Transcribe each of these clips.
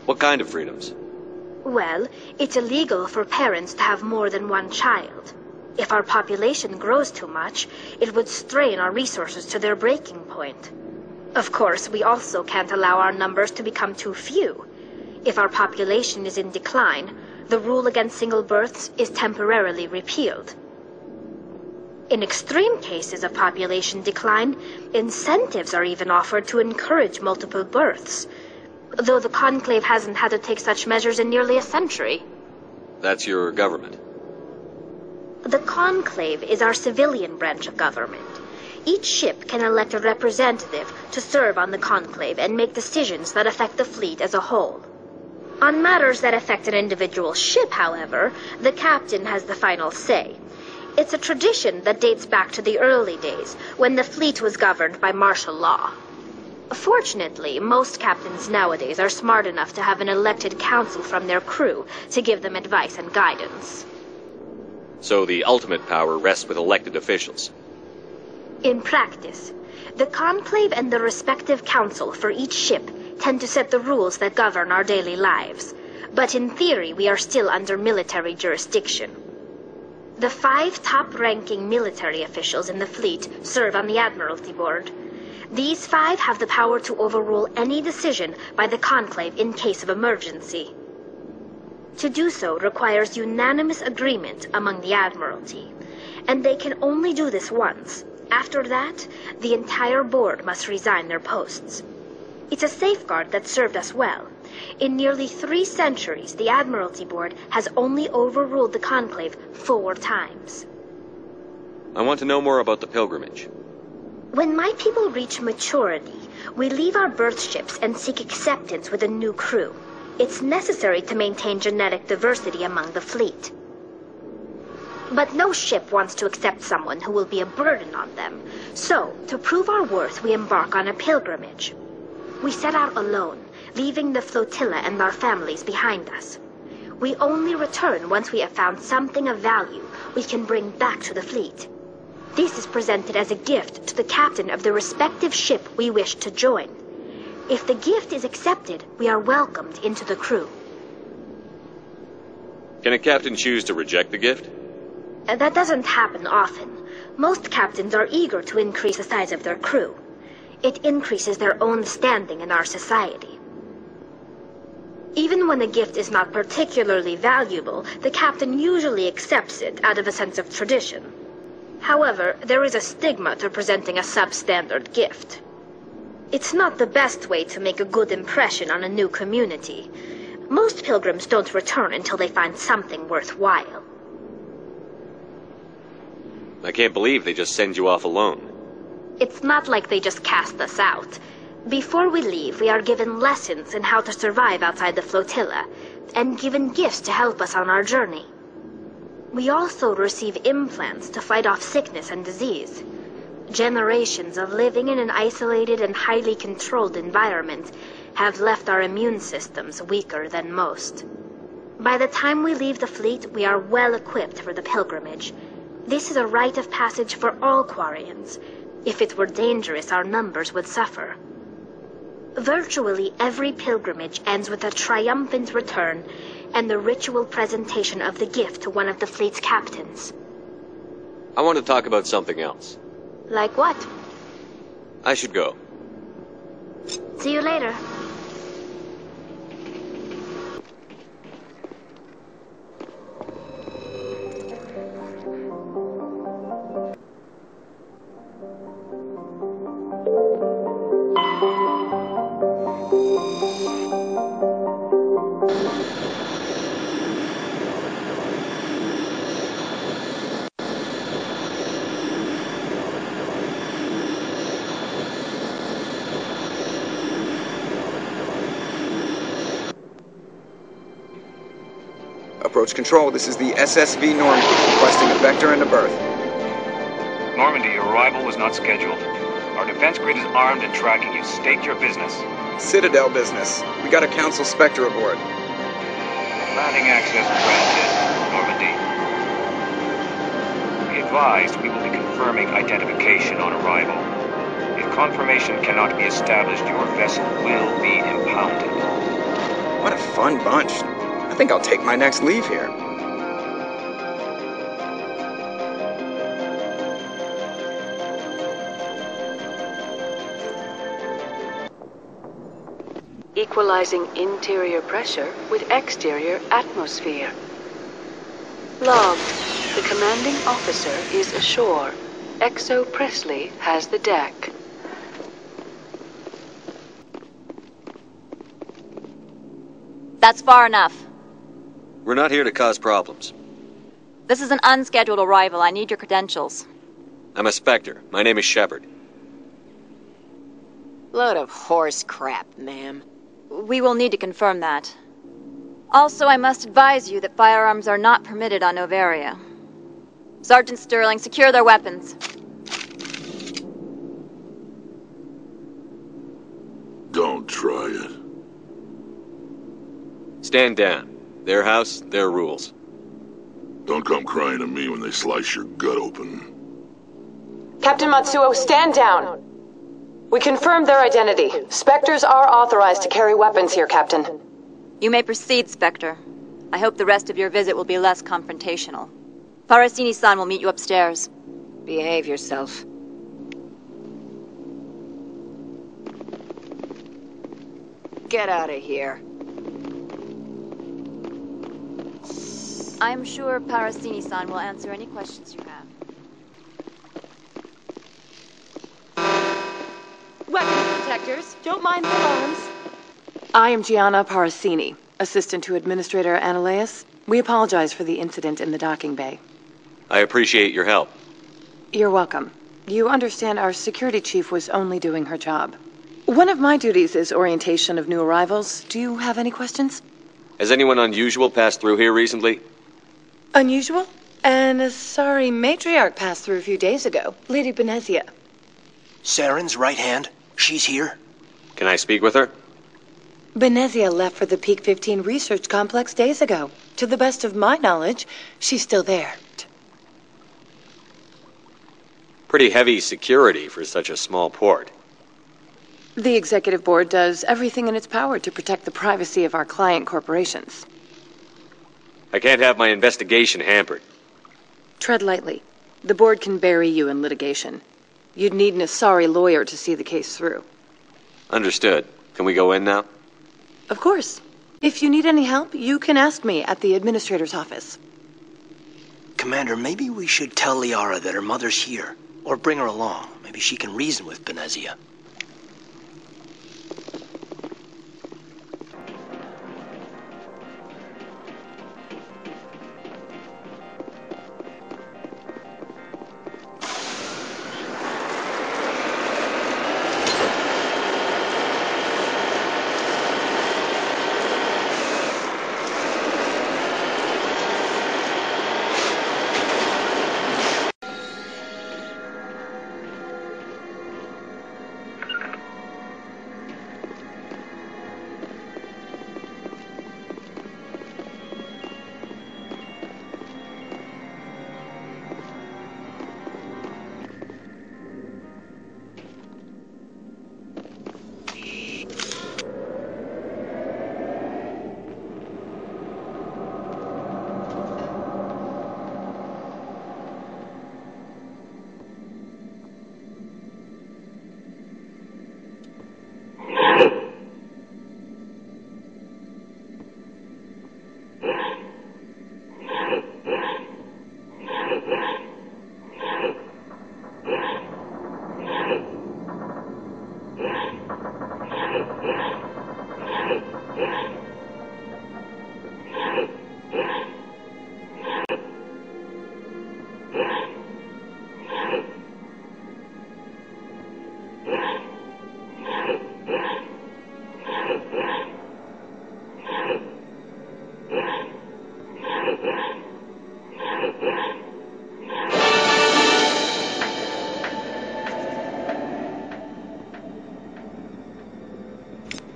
What kind of freedoms? Well, it's illegal for parents to have more than one child. If our population grows too much, it would strain our resources to their breaking point. Of course, we also can't allow our numbers to become too few. If our population is in decline, the rule against single births is temporarily repealed. In extreme cases of population decline, incentives are even offered to encourage multiple births, though the Conclave hasn't had to take such measures in nearly a century. That's your government? The Conclave is our civilian branch of government. Each ship can elect a representative to serve on the Conclave and make decisions that affect the fleet as a whole. On matters that affect an individual ship, however, the captain has the final say. It's a tradition that dates back to the early days, when the fleet was governed by martial law. Fortunately, most captains nowadays are smart enough to have an elected council from their crew to give them advice and guidance. So the ultimate power rests with elected officials? In practice, the Conclave and the respective council for each ship tend to set the rules that govern our daily lives. But in theory, we are still under military jurisdiction. The 5 top-ranking military officials in the fleet serve on the Admiralty Board. These 5 have the power to overrule any decision by the Conclave in case of emergency. To do so requires unanimous agreement among the Admiralty, and they can only do this once. After that, the entire board must resign their posts. It's a safeguard that served us well. In nearly 3 centuries, the Admiralty Board has only overruled the Conclave 4 times. I want to know more about the pilgrimage. When my people reach maturity, we leave our birth ships and seek acceptance with a new crew. It's necessary to maintain genetic diversity among the fleet. But no ship wants to accept someone who will be a burden on them. So, to prove our worth, we embark on a pilgrimage. We set out alone, leaving the flotilla and our families behind us. We only return once we have found something of value we can bring back to the fleet. This is presented as a gift to the captain of the respective ship we wish to join. If the gift is accepted, we are welcomed into the crew. Can a captain choose to reject the gift? That doesn't happen often. Most captains are eager to increase the size of their crew. It increases their own standing in our society. Even when a gift is not particularly valuable, the captain usually accepts it out of a sense of tradition. However, there is a stigma to presenting a substandard gift. It's not the best way to make a good impression on a new community. Most pilgrims don't return until they find something worthwhile. I can't believe they just send you off alone. It's not like they just cast us out. Before we leave, we are given lessons in how to survive outside the flotilla, and given gifts to help us on our journey. We also receive implants to fight off sickness and disease. Generations of living in an isolated and highly controlled environment have left our immune systems weaker than most. By the time we leave the fleet, we are well equipped for the pilgrimage. This is a rite of passage for all Quarians. If it were dangerous, our numbers would suffer. Virtually every pilgrimage ends with a triumphant return and the ritual presentation of the gift to one of the fleet's captains. I want to talk about something else. Like what? I should go. See you later. Approach control, this is the SSV Normandy, requesting a vector and a berth. Normandy, your arrival was not scheduled. Our defense grid is armed and tracking you. State your business. Citadel business. We got a Council Spectre aboard. Landing access granted, Normandy. Be advised, we will be confirming identification on arrival. If confirmation cannot be established, your vessel will be impounded. What a fun bunch. I think I'll take my next leave here. Equalizing interior pressure with exterior atmosphere. Logged. The commanding officer is ashore. Exo Presley has the deck. That's far enough. We're not here to cause problems. This is an unscheduled arrival. I need your credentials. I'm a Spectre. My name is Shepard. Load of horse crap, ma'am. We will need to confirm that. Also, I must advise you that firearms are not permitted on Noveria. Sergeant Sterling, secure their weapons. Don't try it. Stand down. Their house, their rules. Don't come crying to me when they slice your gut open. Captain Matsuo, stand down. We confirmed their identity. Spectres are authorized to carry weapons here, Captain. You may proceed, Spectre. I hope the rest of your visit will be less confrontational. Parasini-san will meet you upstairs. Behave yourself. Get out of here. I am sure Parasini-san will answer any questions you have. Weapon protectors, don't mind the alarms. I am Gianna Parasini, assistant to Administrator Ananias. We apologize for the incident in the docking bay. I appreciate your help. You're welcome. You understand our security chief was only doing her job. One of my duties is orientation of new arrivals. Do you have any questions? Has anyone unusual passed through here recently? Unusual? An Asari matriarch passed through a few days ago. Lady Benezia. Saren's right hand? She's here? Can I speak with her? Benezia left for the Peak 15 research complex days ago. To the best of my knowledge, she's still there. Pretty heavy security for such a small port. The executive board does everything in its power to protect the privacy of our client corporations. I can't have my investigation hampered. Tread lightly. The board can bury you in litigation. You'd need an Asari lawyer to see the case through. Understood. Can we go in now? Of course. If you need any help, you can ask me at the administrator's office. Commander, maybe we should tell Liara that her mother's here. Or bring her along. Maybe she can reason with Benezia.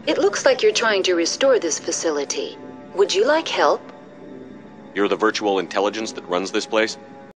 It looks like you're trying to restore this facility. Would you like help? You're the virtual intelligence that runs this place?